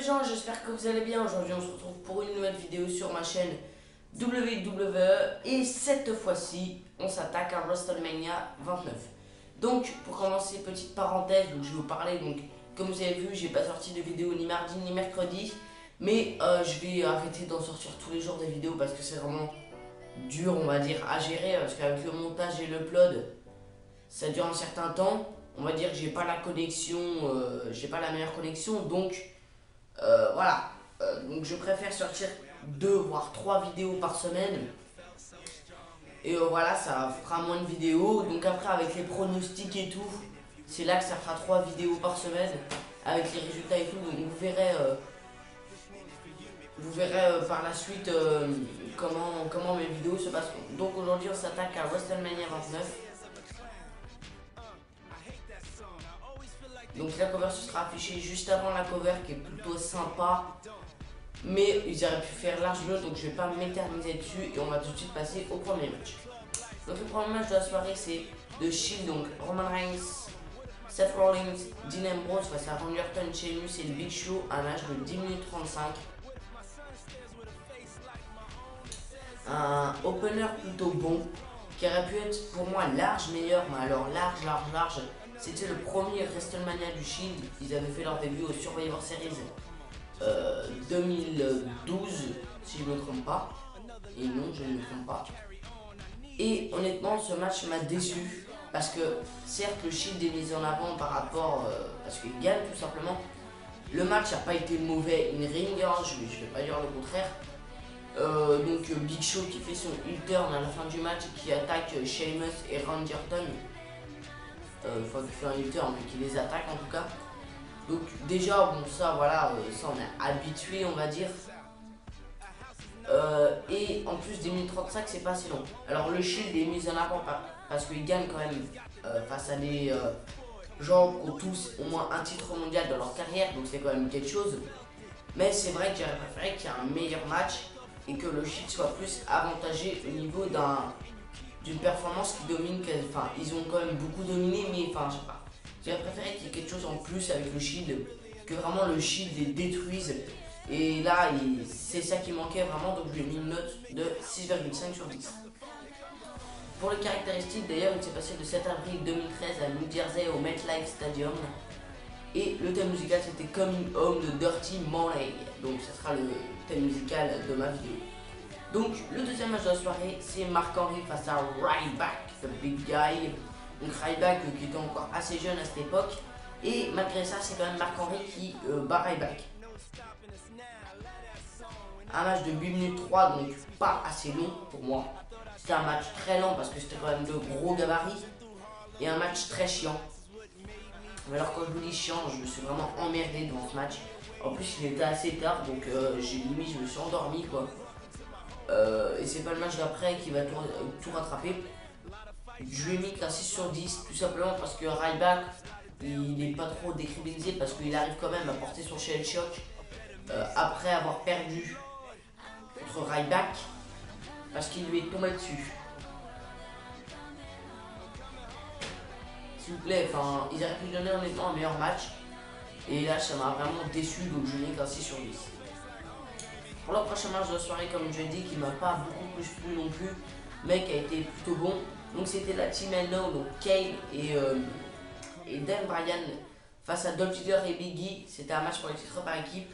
les gens, j'espère que vous allez bien. Aujourd'hui on se retrouve pour une nouvelle vidéo sur ma chaîne WWE et cette fois-ci on s'attaque à WrestleMania 29. Donc pour commencer, petite parenthèse, donc je vais vous parler, donc comme vous avez vu j'ai pas sorti de vidéo ni mardi ni mercredi, mais je vais arrêter d'en sortir tous les jours des vidéos parce que c'est vraiment dur on va dire à gérer, parce qu'avec le montage et l'upload ça dure un certain temps. On va dire que j'ai pas la connexion, j'ai pas la meilleure connexion, donc voilà. Donc je préfère sortir 2 voire 3 vidéos par semaine. Et voilà, ça fera moins de vidéos. Donc après avec les pronostics et tout, c'est là que ça fera 3 vidéos par semaine avec les résultats et tout. Donc vous verrez par la suite comment mes vidéos se passeront. Donc aujourd'hui on s'attaque à WrestleMania 29. Donc la cover se sera affichée juste avant la cover qui est plutôt sympa. Mais ils auraient pu faire large mieux, donc je vais pas m'éterniser dessus. Et on va tout de suite passer au premier match. Donc le premier match de la soirée c'est The Shield, donc Roman Reigns, Seth Rollins, Dean Ambrose face à Randy Orton, Sheamus et le Big Show. Un match de 10 minutes 35. Un opener plutôt bon, qui aurait pu être pour moi large meilleur, mais alors large. C'était le premier WrestleMania du Shield. Ils avaient fait leur début au Survivor Series 2012, si je ne me trompe pas. Et non, je ne me trompe pas. Et honnêtement, ce match m'a déçu. Parce que, certes, le Shield est mis en avant par rapport. Parce qu'il gagne tout simplement. Le match n'a pas été mauvais in ring, hein, je vais pas dire le contraire. Donc Big Show qui fait son heel turn à la fin du match et qui attaque Sheamus et Randy Orton. Enfin, qui fait un heel turn, mais qui les attaque en tout cas. Donc déjà, bon ça voilà, ça on est habitué on va dire. Et en plus des 1035 c'est pas assez long. Alors le Shield est mis en avant parce qu'il gagne quand même face à des gens qui ont tous au moins un titre mondial dans leur carrière. Donc c'est quand même quelque chose. Mais c'est vrai que j'aurais préféré qu'il y ait un meilleur match et que le Shield soit plus avantagé au niveau d'une performance qui domine. Enfin ils ont quand même beaucoup dominé, mais enfin je sais pas. J'aurais préféré qu'il y ait quelque chose en plus avec le Shield, que vraiment le Shield les détruise. Et là, c'est ça qui manquait vraiment, donc je lui ai mis une note de 6,5 sur 10. Pour les caractéristiques, d'ailleurs, il s'est passé le 7 avril 2013 à New Jersey au MetLife Stadium. Et le thème musical, c'était Coming Home de Dirty Money. Donc, ce sera le thème musical de ma vidéo. Donc, le deuxième match de la soirée, c'est Mark Henry face à Ryback, the big guy. Donc Ryback qui était encore assez jeune à cette époque. Et malgré ça, c'est quand même Mark Henry qui bat Ryback. Un match de 8 minutes 3, donc pas assez long pour moi. C'était un match très lent parce que c'était quand même de gros gabarits. Et un match très chiant. Mais alors quand je vous dis chiant, je me suis vraiment emmerdé devant ce match. En plus il était assez tard, donc je me suis endormi quoi. Et c'est pas le match d'après qui va tout rattraper. Je lui ai mis qu'un 6 sur 10, tout simplement parce que Ryback, il n'est pas trop décrédibilisé parce qu'il arrive quand même à porter son shell shock après avoir perdu contre Ryback parce qu'il lui est tombé dessus. S'il vous plaît, enfin, ils auraient pu donner honnêtement un meilleur match. Et là, ça m'a vraiment déçu, donc je lui ai mis qu'un 6 sur 10. Pour le prochain match de la soirée, comme je l'ai dit, qui m'a pas beaucoup plus plu non plus, mais qui a été plutôt bon. Donc c'était la Team No, donc Kane et Dan Bryan face à Dolph Ziggler et Big E. C'était un match pour les titres par équipe.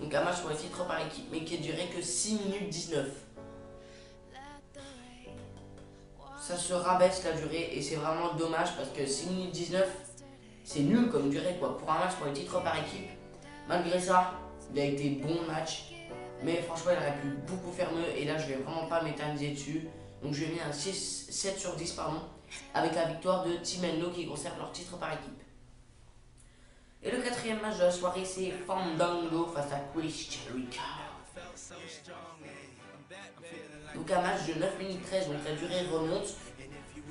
Donc un match pour les titres par équipe, mais qui a duré que 6 minutes 19. Ça se rabaisse la durée et c'est vraiment dommage parce que 6 minutes 19, c'est nul comme durée quoi pour un match pour les titres par équipe. Malgré ça, il a été bon match. Mais franchement, il aurait pu beaucoup faire mieux. Et là, je vais vraiment pas m'éterniser dessus. Donc, je lui ai mis un 7 sur 10, pardon. Avec la victoire de Team No qui conserve leur titre par équipe. Et le quatrième match de la soirée, c'est Fandango face à Chris Jericho. Donc, un match de 9 minutes 13. Donc, la durée remonte.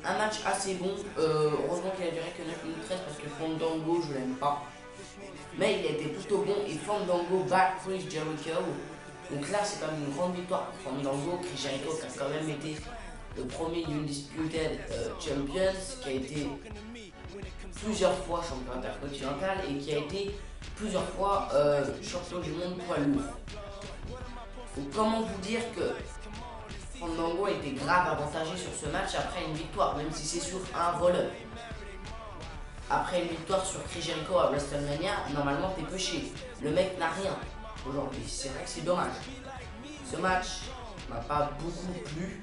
Un match assez bon. Heureusement qu'il a duré que 9 minutes 13 parce que Fandango, je l'aime pas. Mais il a été plutôt bon. Et Fandango bat Chris Jericho. Donc là, c'est quand même une grande victoire pour Fandango. Chris Jericho qui a quand même été le premier Undisputed Champions, qui a été plusieurs fois champion intercontinental et qui a été plusieurs fois champion du monde poids lourd. Donc, comment vous dire que Fandango était grave avantagé sur ce match après une victoire, même si c'est sur un roll-up. Après une victoire sur Chris Jericho à WrestleMania, normalement t'es pêché. Le mec n'a rien aujourd'hui, c'est vrai que c'est dommage. Ce match m'a pas beaucoup plu.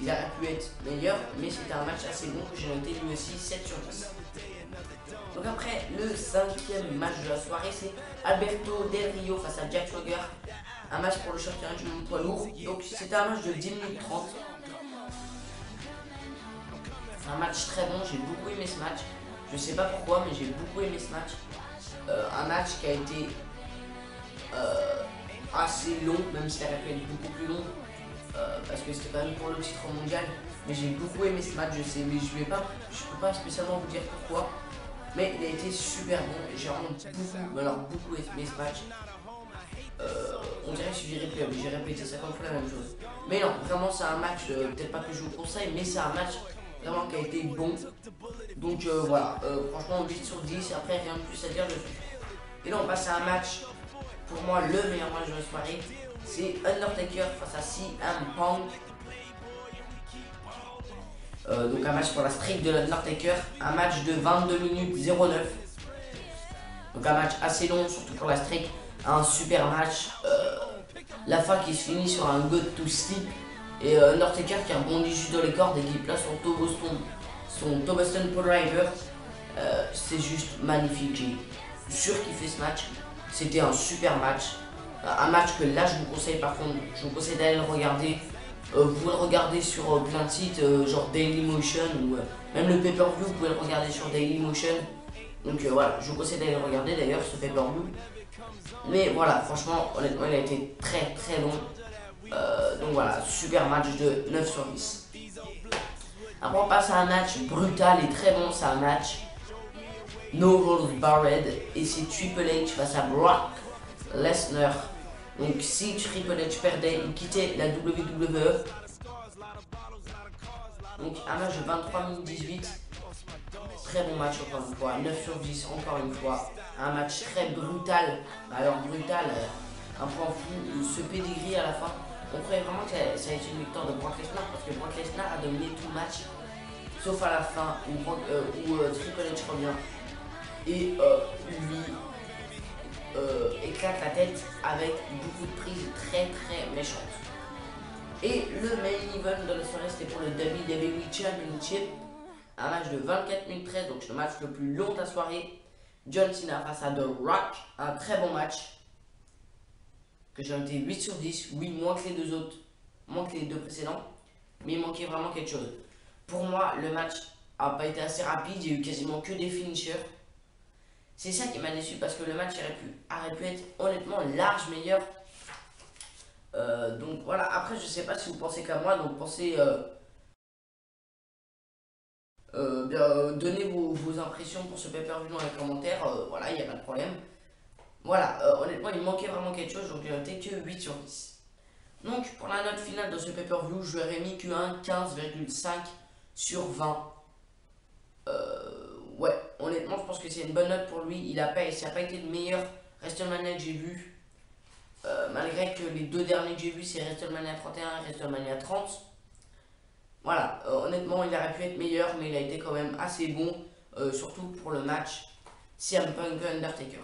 Il aurait pu être meilleur, mais c'était un match assez bon que j'ai noté lui aussi 7 sur 10. Donc après, le cinquième match de la soirée, c'est Alberto Del Rio face à Jack Swagger. Un match pour le championnat du monde poids lourd. Donc c'était un match de 10 minutes 30. C'est un match très bon, j'ai beaucoup aimé ce match. Je sais pas pourquoi, mais j'ai beaucoup aimé ce match. Un match qui a été assez long, même si ça aurait pu être beaucoup plus long. Parce que c'était quand même pour le titre mondial. Mais j'ai beaucoup aimé ce match, je sais, mais je peux pas spécialement vous dire pourquoi. Mais il a été super bon, j'ai vraiment beaucoup aimé ce match. On dirait que j'ai répété 50 fois la même chose. Mais non, vraiment c'est un match, peut-être pas que je vous conseille, mais c'est un match vraiment qui a été bon. Donc voilà, franchement 8 sur 10, après rien de plus à dire dessus. Et là on passe à un match, pour moi le meilleur match de la soirée, c'est Undertaker face à CM Punk. Donc un match pour la streak de l'Undertaker, un match de 22 minutes 09. Donc un match assez long, surtout pour la streak, un super match. La fin qui se finit sur un go to sleep et Undertaker qui rebondit juste dans les cordes et qui place son Tobeston Pole Driver. C'est juste magnifique, j'ai surkiffé ce match. C'était un super match. Un match que là je vous conseille, par contre, je vous conseille d'aller le regarder. Vous pouvez le regarder sur plein de sites, genre Dailymotion ou même le pay-per-view, vous pouvez le regarder sur Dailymotion. Donc voilà, je vous conseille d'aller le regarder d'ailleurs, ce pay-per-view. Mais voilà, franchement, honnêtement, il a été très très long. Donc voilà, super match de 9 sur 10. Après, on passe à un match brutal et très bon, c'est un match No Holds Barred. Et c'est Triple H face à Brock Lesnar. Donc si Triple H perdait, il quittait la WWE. Donc un match de 23 minutes 18. Très bon match encore une fois, 9 sur 10 encore une fois. Un match très brutal. Alors brutal, un point fou, ce pedigree à la fin. On croyait vraiment que ça a été une victoire de Brock Lesnar parce que Brock Lesnar a dominé tout le match. Sauf à la fin où Triple H revient et lui éclate la tête avec beaucoup de prises très très méchantes. Et le main event de la soirée, c'était pour le WWE Championship. Un match de 24 minutes 13, donc c'est le match le plus long de la soirée. John Cena face à The Rock, un très bon match. Que j'ai noté 8 sur 10, oui, moins que les deux précédents. Mais il manquait vraiment quelque chose. Pour moi, le match n'a pas été assez rapide, il y a eu quasiment que des finishers. C'est ça qui m'a déçu parce que le match aurait pu être honnêtement large meilleur. Donc voilà, après je sais pas si vous pensez comme moi, donc pensez donnez vos impressions pour ce pay-per-view dans les commentaires, voilà, il n'y a pas de problème. Voilà, honnêtement il manquait vraiment quelque chose, donc j'ai noté que 8 sur 10. Donc pour la note finale de ce pay-per-view, je lui aurais mis qu'un 15,5 sur 20. Ouais, honnêtement je pense que c'est une bonne note pour lui, ça n'a pas été le meilleur WrestleMania que j'ai vu. Malgré que les deux derniers que j'ai vus c'est WrestleMania 31 et WrestleMania 30. Voilà, honnêtement il aurait pu être meilleur mais il a été quand même assez bon, surtout pour le match CM Punk Undertaker.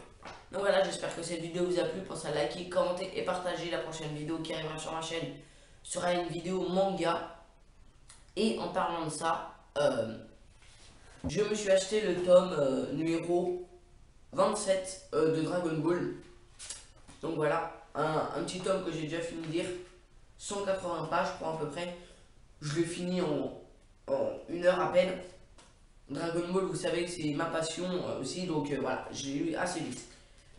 Donc voilà, j'espère que cette vidéo vous a plu, pensez à liker, commenter et partager. La prochaine vidéo qui arrivera sur ma chaîne sera une vidéo manga. Et en parlant de ça, je me suis acheté le tome numéro 27 de Dragon Ball. Donc voilà, un petit tome que j'ai déjà fini de lire, 180 pages pour à peu près. Je l'ai fini en 1 heure à peine. Dragon Ball, vous savez que c'est ma passion aussi, donc voilà, j'ai lu assez vite.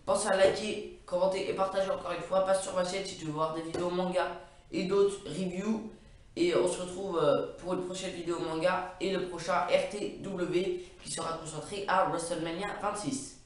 Pensez à liker, commenter et partager encore une fois. Passe sur ma chaîne si tu veux voir des vidéos manga et d'autres reviews. Et on se retrouve pour une prochaine vidéo manga et le prochain RTW qui sera concentré à WrestleMania 26.